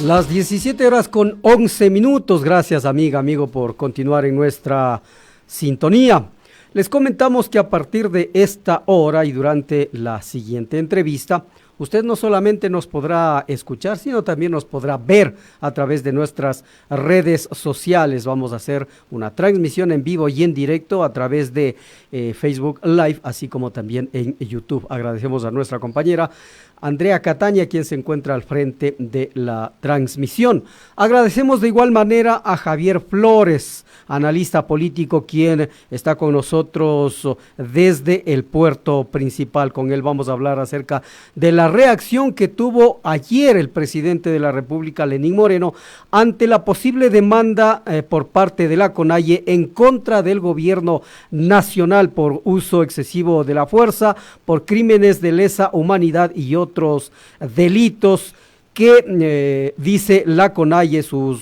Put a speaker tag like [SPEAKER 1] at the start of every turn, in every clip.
[SPEAKER 1] Las 17 horas con 11 minutos. Gracias, amiga, amigo, por continuar en nuestra sintonía. Les comentamos que a partir de esta hora y durante la siguiente entrevista, usted no solamente nos podrá escuchar, sino también nos podrá ver a través de nuestras redes sociales. Vamos a hacer una transmisión en vivo y en directo a través de Facebook Live, así como también en YouTube. Agradecemos a nuestra compañera Andrea Cataña, quien se encuentra al frente de la transmisión. Agradecemos de igual manera a Javier Flores, analista político, quien está con nosotros desde el puerto principal. Con él vamos a hablar acerca de la reacción que tuvo ayer el presidente de la República, Lenín Moreno, ante la posible demanda por parte de la CONAIE en contra del gobierno nacional por uso excesivo de la fuerza, por crímenes de lesa humanidad y otros delitos que, dice la CONAIE, sus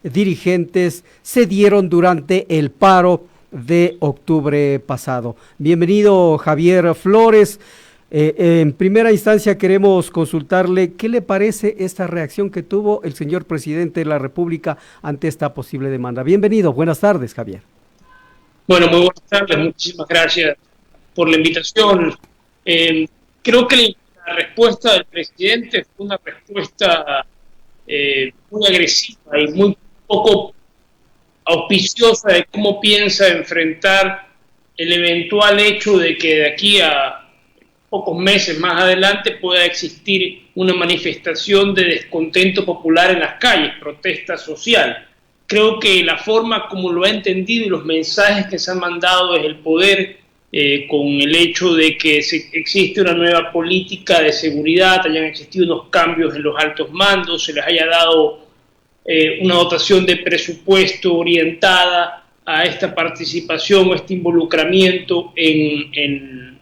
[SPEAKER 1] dirigentes se dieron durante el paro de octubre pasado. Bienvenido, Javier Flores. En primera instancia queremos consultarle qué le parece esta reacción que tuvo el señor presidente de la República ante esta posible demanda. Bienvenido, buenas tardes, Javier.
[SPEAKER 2] Bueno, muy buenas tardes, muchísimas gracias por la invitación. Creo que la respuesta del presidente fue una respuesta muy agresiva y muy poco auspiciosa de cómo piensa enfrentar el eventual hecho de que de aquí a pocos meses más adelante pueda existir una manifestación de descontento popular en las calles, protesta social. Creo que la forma como lo ha entendido y los mensajes que se han mandado desde el poder, con el hecho de que existe una nueva política de seguridad, hayan existido unos cambios en los altos mandos, se les haya dado una dotación de presupuesto orientada a esta participación o este involucramiento en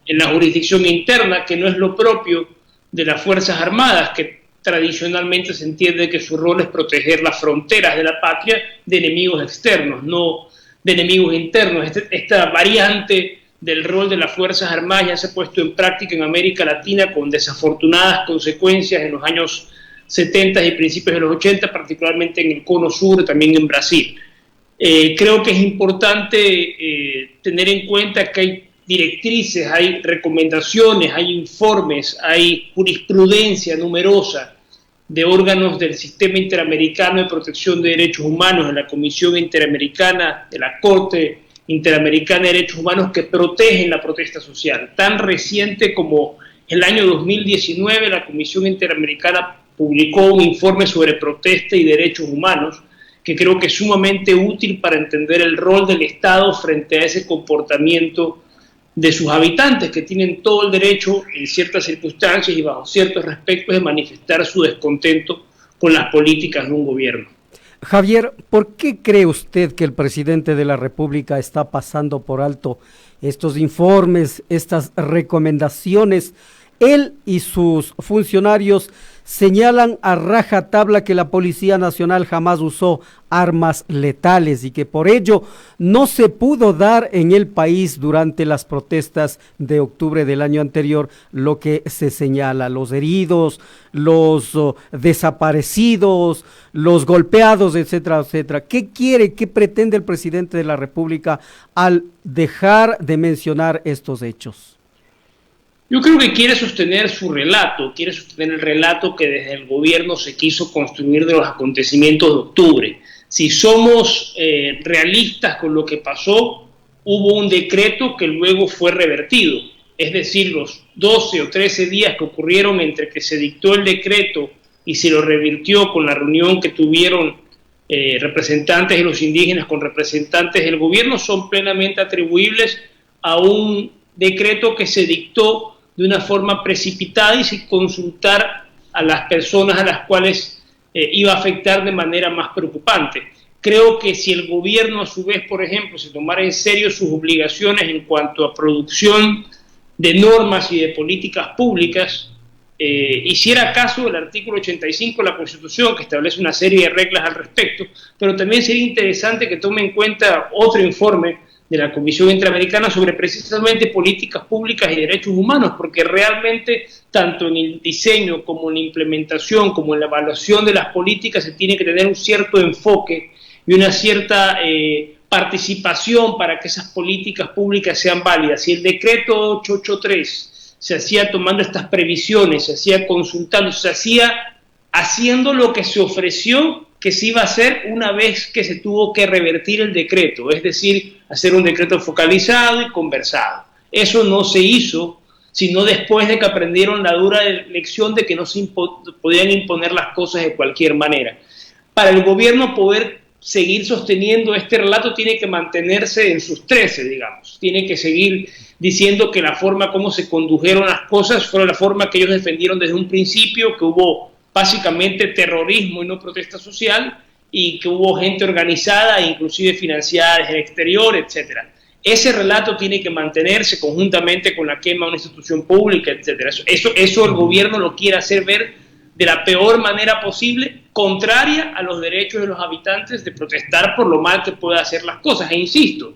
[SPEAKER 2] la jurisdicción interna, que no es lo propio de las Fuerzas Armadas, que tradicionalmente se entiende que su rol es proteger las fronteras de la patria de enemigos externos, no de enemigos internos. Esta variante del rol de las Fuerzas Armadas ya se ha puesto en práctica en América Latina con desafortunadas consecuencias en los años 70 y principios de los 80, particularmente en el Cono Sur, también en Brasil. Creo que es importante tener en cuenta que hay directrices, hay recomendaciones, hay informes, hay jurisprudencia numerosa de órganos del Sistema Interamericano de Protección de Derechos Humanos, de la Comisión Interamericana, de la Corte Interamericana de Derechos Humanos, que protegen la protesta social. Tan reciente como el año 2019, la Comisión Interamericana publicó un informe sobre protesta y derechos humanos, que creo que es sumamente útil para entender el rol del Estado frente a ese comportamiento de sus habitantes, que tienen todo el derecho en ciertas circunstancias y bajo ciertos aspectos de manifestar su descontento con las políticas de un gobierno.
[SPEAKER 1] Javier, ¿por qué cree usted que el presidente de la República está pasando por alto estos informes, estas recomendaciones? Él y sus funcionarios señalan a rajatabla que la Policía Nacional jamás usó armas letales y que por ello no se pudo dar en el país durante las protestas de octubre del año anterior lo que se señala, los heridos, los desaparecidos, los golpeados, etcétera, etcétera. ¿Qué quiere, qué pretende el presidente de la República al dejar de mencionar estos hechos?
[SPEAKER 2] Yo creo que quiere sostener su relato, quiere sostener el relato que desde el gobierno se quiso construir de los acontecimientos de octubre. Si somos realistas con lo que pasó, hubo un decreto que luego fue revertido. Es decir, los 12 o 13 días que ocurrieron entre que se dictó el decreto y se lo revirtió con la reunión que tuvieron representantes de los indígenas con representantes del gobierno son plenamente atribuibles a un decreto que se dictó de una forma precipitada y sin consultar a las personas a las cuales iba a afectar de manera más preocupante. Creo que si el gobierno a su vez, por ejemplo, se tomara en serio sus obligaciones en cuanto a producción de normas y de políticas públicas, hiciera caso del artículo 85 de la Constitución, que establece una serie de reglas al respecto, pero también sería interesante que tome en cuenta otro informe de la Comisión Interamericana sobre precisamente políticas públicas y derechos humanos, porque realmente tanto en el diseño como en la implementación, como en la evaluación de las políticas se tiene que tener un cierto enfoque y una cierta participación para que esas políticas públicas sean válidas. Si el decreto 883 se hacía tomando estas previsiones, se hacía consultando, se hacía haciendo lo que se ofreció que se iba a hacer una vez que se tuvo que revertir el decreto, es decir, hacer un decreto focalizado y conversado. Eso no se hizo, sino después de que aprendieron la dura lección de que no se podían imponer las cosas de cualquier manera. Para el gobierno poder seguir sosteniendo este relato tiene que mantenerse en sus 13, digamos, tiene que seguir diciendo que la forma como se condujeron las cosas fue la forma que ellos defendieron desde un principio, que hubo básicamente terrorismo y no protesta social, y que hubo gente organizada, inclusive financiada desde el exterior, etc. Ese relato tiene que mantenerse conjuntamente con la quema de una institución pública, etc. Eso el gobierno lo quiere hacer ver de la peor manera posible, contraria a los derechos de los habitantes de protestar por lo mal que pueda hacer las cosas. E insisto,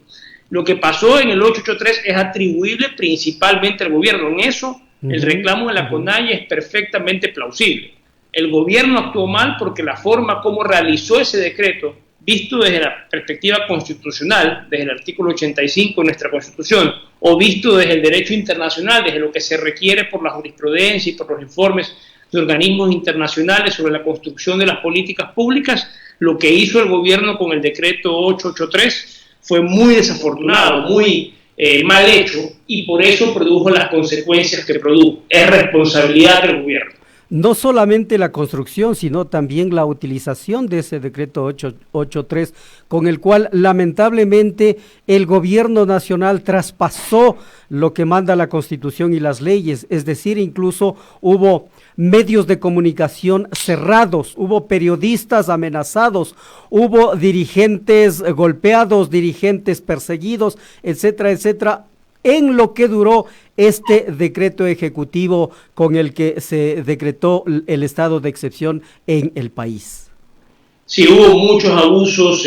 [SPEAKER 2] lo que pasó en el 883 es atribuible principalmente al gobierno. En eso, el reclamo de la CONAIE es perfectamente plausible. El gobierno actuó mal porque la forma como realizó ese decreto, visto desde la perspectiva constitucional, desde el artículo 85 de nuestra Constitución, o visto desde el derecho internacional, desde lo que se requiere por la jurisprudencia y por los informes de organismos internacionales sobre la construcción de las políticas públicas, lo que hizo el gobierno con el decreto 883 fue muy desafortunado, muy mal hecho, y por eso produjo las consecuencias que produjo. Es responsabilidad del gobierno.
[SPEAKER 1] No solamente la construcción, sino también la utilización de ese decreto 883, con el cual lamentablemente el gobierno nacional traspasó lo que manda la Constitución y las leyes, es decir, incluso hubo medios de comunicación cerrados, hubo periodistas amenazados, hubo dirigentes golpeados, dirigentes perseguidos, etcétera, etcétera, en lo que duró este decreto ejecutivo con el que se decretó el estado de excepción en el país.
[SPEAKER 2] Sí, hubo muchos abusos.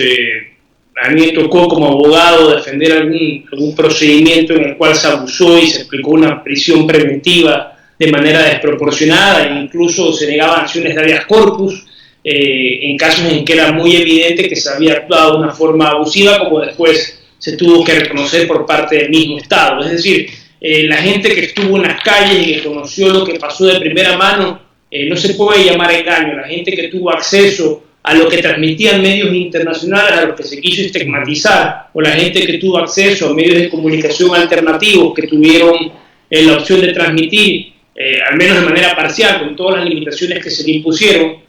[SPEAKER 2] A mí me tocó como abogado defender algún procedimiento en el cual se abusó y se aplicó una prisión preventiva de manera desproporcionada, e incluso se negaban acciones de habeas corpus en casos en que era muy evidente que se había actuado de una forma abusiva, como después se tuvo que reconocer por parte del mismo Estado. Es decir, la gente que estuvo en las calles y que conoció lo que pasó de primera mano, no se puede llamar engaño. La gente que tuvo acceso a lo que transmitían medios internacionales, a lo que se quiso estigmatizar, o la gente que tuvo acceso a medios de comunicación alternativos que tuvieron la opción de transmitir, al menos de manera parcial, con todas las limitaciones que se le impusieron,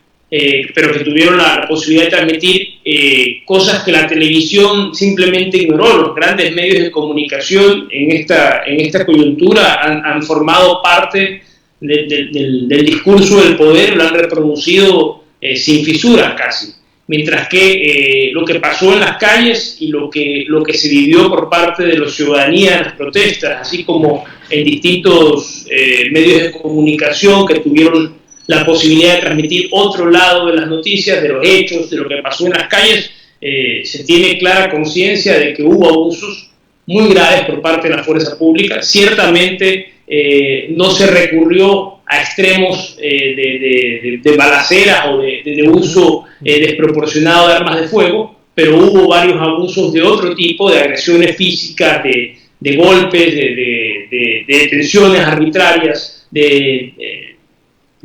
[SPEAKER 2] pero que tuvieron la posibilidad de transmitir cosas que la televisión simplemente ignoró. Los grandes medios de comunicación en esta coyuntura han formado parte del discurso del poder, lo han reproducido sin fisuras casi, mientras que lo que pasó en las calles y lo que se vivió por parte de la ciudadanía en las protestas, así como en distintos medios de comunicación que tuvieron la posibilidad de transmitir otro lado de las noticias, de los hechos, de lo que pasó en las calles, se tiene clara conciencia de que hubo abusos muy graves por parte de la fuerza pública. Ciertamente no se recurrió a extremos de balaceras o de uso desproporcionado de armas de fuego, pero hubo varios abusos de otro tipo, de agresiones físicas, de golpes, de detenciones arbitrarias, de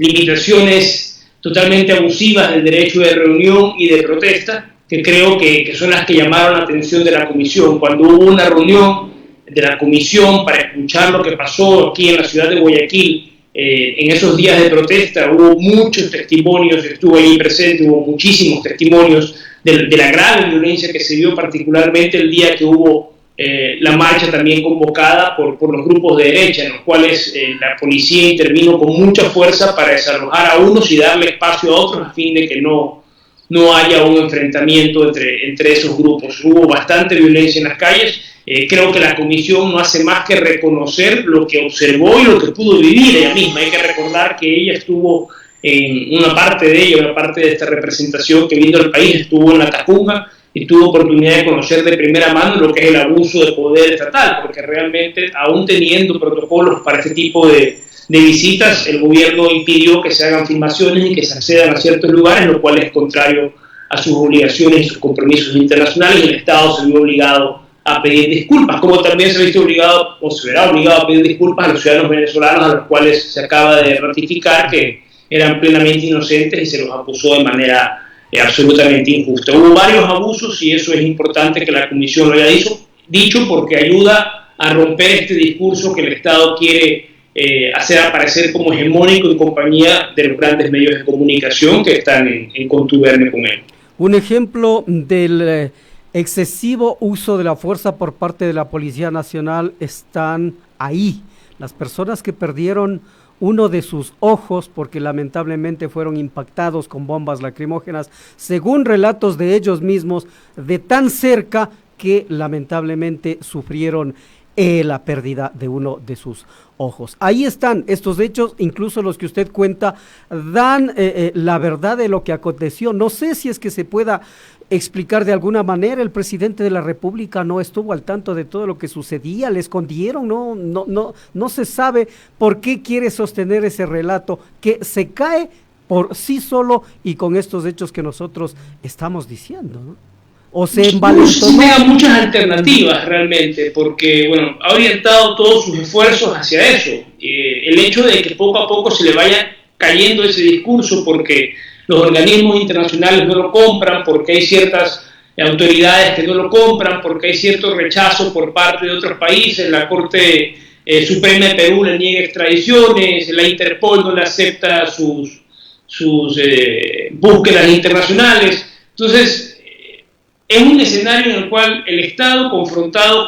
[SPEAKER 2] limitaciones totalmente abusivas del derecho de reunión y de protesta, que creo que son las que llamaron la atención de la comisión. Cuando hubo una reunión de la comisión para escuchar lo que pasó aquí en la ciudad de Guayaquil, en esos días de protesta, hubo muchos testimonios, estuve ahí presente, hubo muchísimos testimonios de la grave violencia que se dio, particularmente el día que hubo la marcha también convocada por los grupos de derecha, en los cuales la policía intervino con mucha fuerza para desalojar a unos y darle espacio a otros a fin de que no haya un enfrentamiento entre esos grupos. Hubo bastante violencia en las calles. Creo que la comisión no hace más que reconocer lo que observó y lo que pudo vivir ella misma. Hay que recordar que ella estuvo en una parte de esta representación que vino al país, estuvo en la Tacunga, y tuvo oportunidad de conocer de primera mano lo que es el abuso de poder estatal, porque realmente, aún teniendo protocolos para este tipo de visitas, el gobierno impidió que se hagan filmaciones y que se accedan a ciertos lugares, lo cual es contrario a sus obligaciones y sus compromisos internacionales, y el Estado se vio obligado a pedir disculpas, como también se ha visto obligado, o se verá obligado a pedir disculpas a los ciudadanos venezolanos, a los cuales se acaba de ratificar que eran plenamente inocentes y se los acusó de manera absolutamente injusta. Hubo varios abusos y eso es importante que la Comisión lo haya dicho porque ayuda a romper este discurso que el Estado quiere hacer aparecer como hegemónico en compañía de los grandes medios de comunicación que están en contubernio con él.
[SPEAKER 1] Un ejemplo del excesivo uso de la fuerza por parte de la Policía Nacional están ahí. Las personas que perdieron uno de sus ojos porque lamentablemente fueron impactados con bombas lacrimógenas, según relatos de ellos mismos, de tan cerca que lamentablemente sufrieron la pérdida de uno de sus ojos. Ahí están estos hechos, incluso los que usted cuenta, dan la verdad de lo que aconteció. No sé si es que se pueda explicar de alguna manera. El presidente de la República no estuvo al tanto de todo lo que sucedía, le escondieron, no se sabe por qué quiere sostener ese relato que se cae por sí solo y con estos hechos que nosotros estamos diciendo, ¿no? O se envalentonó.
[SPEAKER 2] Tiene muchas alternativas realmente, porque bueno, ha orientado todos sus esfuerzos hacia eso. El hecho de que poco a poco se le vaya cayendo ese discurso porque los organismos internacionales no lo compran, porque hay ciertas autoridades que no lo compran, porque hay cierto rechazo por parte de otros países, la Corte Suprema de Perú le niega extradiciones, la Interpol no le acepta sus búsquedas internacionales. Entonces, es un escenario en el cual el Estado, confrontado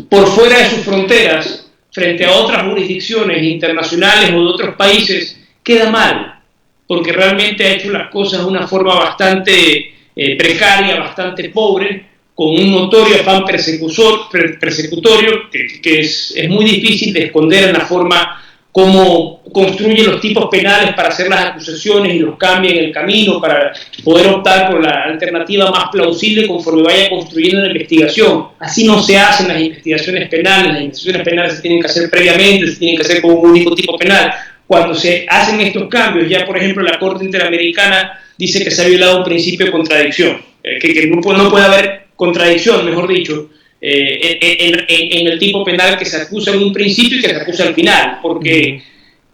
[SPEAKER 2] por fuera de sus fronteras, frente a otras jurisdicciones internacionales o de otros países, queda mal, porque realmente ha hecho las cosas de una forma bastante precaria, bastante pobre, con un notorio afán persecutorio que es muy difícil de esconder en la forma como construye los tipos penales para hacer las acusaciones y los cambia en el camino para poder optar por la alternativa más plausible conforme vaya construyendo la investigación. Así no se hacen las investigaciones penales. Las investigaciones penales se tienen que hacer previamente, se tienen que hacer con un único tipo penal. Cuando se hacen estos cambios, ya por ejemplo la Corte Interamericana dice que se ha violado un principio de contradicción, que no puede haber contradicción, mejor dicho, en el tipo penal que se acusa en un principio y que se acusa al final, porque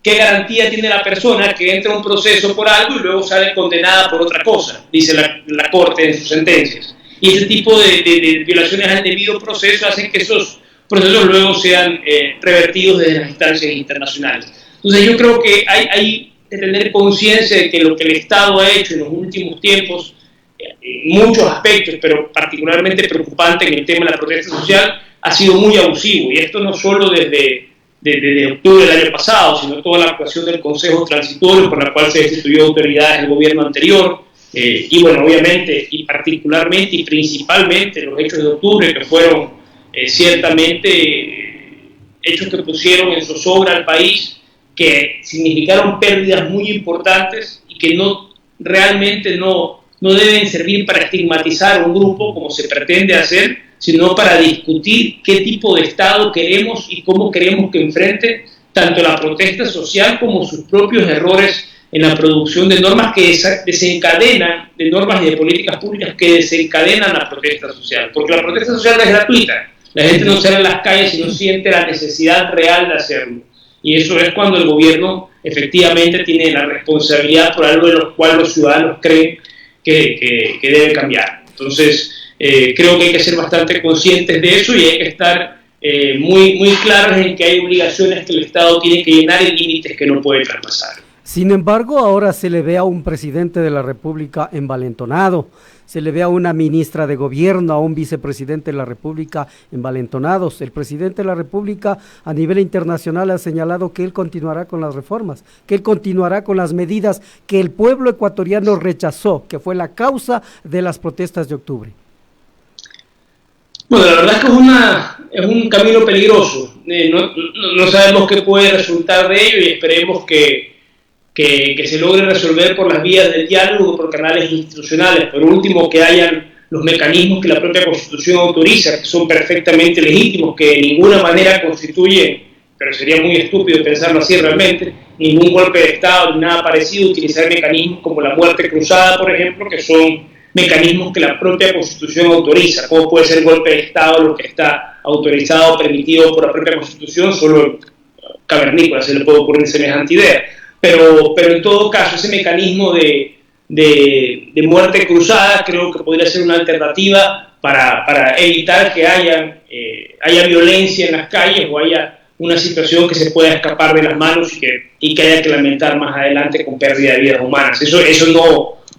[SPEAKER 2] ¿qué garantía tiene la persona que entra a un proceso por algo y luego sale condenada por otra cosa? Dice la Corte en sus sentencias. Y ese tipo de violaciones al debido proceso hacen que esos procesos luego sean revertidos desde las instancias internacionales. Entonces yo creo que hay que tener conciencia de que lo que el Estado ha hecho en los últimos tiempos, en muchos aspectos, pero particularmente preocupante en el tema de la protesta social, ha sido muy abusivo. Y esto no solo desde octubre del año pasado, sino toda la actuación del Consejo Transitorio por la cual se destituyó autoridades del gobierno anterior, y bueno, obviamente, y particularmente y principalmente los hechos de octubre, que fueron ciertamente hechos que pusieron en zozobra al país, que significaron pérdidas muy importantes y que realmente no deben servir para estigmatizar a un grupo como se pretende hacer, sino para discutir qué tipo de Estado queremos y cómo queremos que enfrente tanto la protesta social como sus propios errores en la producción de normas que desencadenan, de normas y de políticas públicas que desencadenan la protesta social. Porque la protesta social no es gratuita, la gente no sale a las calles y no siente la necesidad real de hacerlo. Y eso es cuando el gobierno efectivamente tiene la responsabilidad por algo de lo cual los ciudadanos creen que debe cambiar. Entonces, creo que hay que ser bastante conscientes de eso y hay que estar muy claros en que hay obligaciones que el Estado tiene que llenar y límites que no puede traspasar.
[SPEAKER 1] Sin embargo, ahora se le ve a un presidente de la República envalentonado, se le ve a una ministra de gobierno, a un vicepresidente de la República envalentonados. El presidente de la República a nivel internacional ha señalado que él continuará con las reformas, que él continuará con las medidas que el pueblo ecuatoriano rechazó, que fue la causa de las protestas de octubre.
[SPEAKER 2] Bueno, la verdad es que es un camino peligroso. No sabemos qué puede resultar de ello y esperemos que que se logre resolver por las vías del diálogo, por canales institucionales. Por último, que hayan los mecanismos que la propia Constitución autoriza, que son perfectamente legítimos, que de ninguna manera constituyen, pero sería muy estúpido pensarlo así realmente, ningún golpe de Estado ni nada parecido, utilizar mecanismos como la muerte cruzada, por ejemplo, que son mecanismos que la propia Constitución autoriza. ¿Cómo puede ser golpe de Estado lo que está autorizado, permitido por la propia Constitución? Solo cavernícola se le puede ocurrir semejante idea. Pero en todo caso, ese mecanismo de muerte cruzada creo que podría ser una alternativa para evitar que haya violencia en las calles o haya una situación que se pueda escapar de las manos y que haya que lamentar más adelante con pérdida de vidas humanas. Eso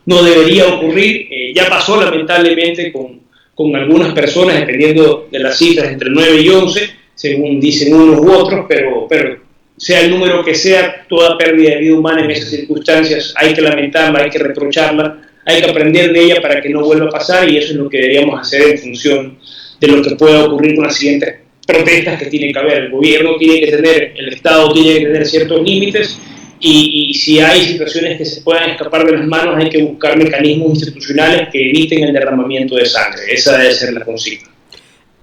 [SPEAKER 2] no debería ocurrir. Ya pasó lamentablemente con algunas personas, dependiendo de las cifras, entre 9 y 11, según dicen unos u otros, pero sea el número que sea, toda pérdida de vida humana en esas circunstancias hay que lamentarla, hay que reprocharla, hay que aprender de ella para que no vuelva a pasar, y eso es lo que deberíamos hacer en función de lo que pueda ocurrir con las siguientes protestas que tienen que haber. El gobierno tiene que tener, el Estado tiene que tener ciertos límites, y si hay situaciones que se puedan escapar de las manos, hay que buscar mecanismos institucionales que eviten el derramamiento de sangre. Esa debe ser la consigna.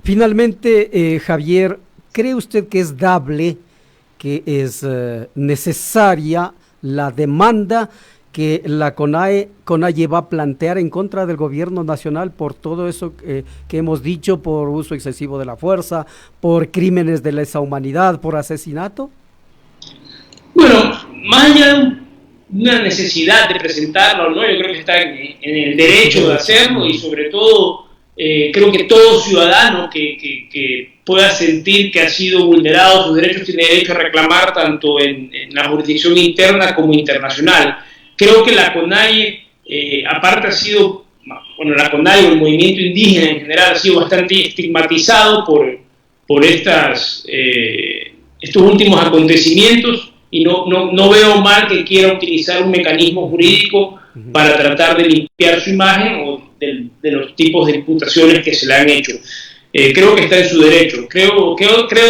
[SPEAKER 1] Finalmente, Javier, ¿cree usted que es dable, que es necesaria la demanda que la CONAIE va a plantear en contra del gobierno nacional por todo eso que hemos dicho, por uso excesivo de la fuerza, por crímenes de lesa humanidad, por asesinato?
[SPEAKER 2] Bueno, más allá de una necesidad de presentarlo, ¿no? Yo creo que está en el derecho de hacerlo, y sobre todo creo que todo ciudadano que pueda sentir que ha sido vulnerado sus derechos tiene derecho a reclamar, tanto en la jurisdicción interna como internacional. Creo que la CONAIE, aparte ha sido, bueno, la CONAIE o el movimiento indígena en general ha sido bastante estigmatizado por estos últimos acontecimientos, y no veo mal que quiera utilizar un mecanismo jurídico para tratar de limpiar su imagen o de los tipos de imputaciones que se le han hecho. Creo que está en su derecho. Creo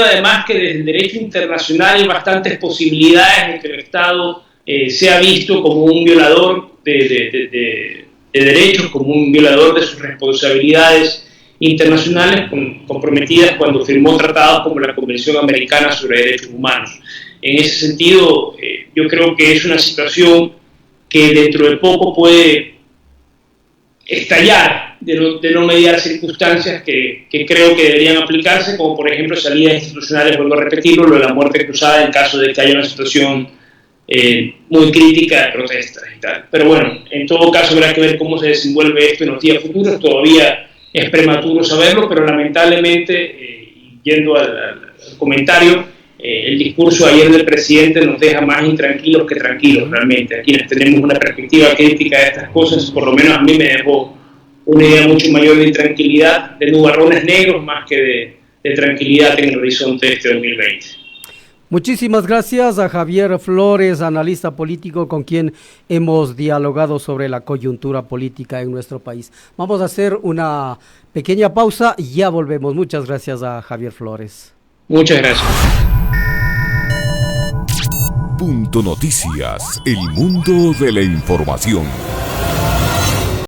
[SPEAKER 2] además que desde el derecho internacional hay bastantes posibilidades de que el Estado sea visto como un violador de derechos, como un violador de sus responsabilidades internacionales comprometidas cuando firmó tratados como la Convención Americana sobre Derechos Humanos. En ese sentido, yo creo que es una situación que dentro de poco puede estallar de no mediar circunstancias que creo que deberían aplicarse, como por ejemplo salidas institucionales, vuelvo a repetirlo, lo de la muerte cruzada en caso de que haya una situación muy crítica de protestas y tal. Pero bueno, en todo caso habrá que ver cómo se desenvuelve esto en los días futuros. Todavía es prematuro saberlo, pero lamentablemente, yendo al comentario, el discurso ayer del presidente nos deja más intranquilos que tranquilos realmente. A quienes tenemos una perspectiva crítica de estas cosas, por lo menos a mí me dejó una idea mucho mayor de intranquilidad, de nubarrones negros más que de tranquilidad en el horizonte de este 2020.
[SPEAKER 1] Muchísimas gracias a Javier Flores, analista político con quien hemos dialogado sobre la coyuntura política en nuestro país. Vamos a hacer una pequeña pausa y ya volvemos. Muchas gracias a Javier Flores.
[SPEAKER 2] Muchas gracias.
[SPEAKER 3] Punto Noticias, el mundo de la información.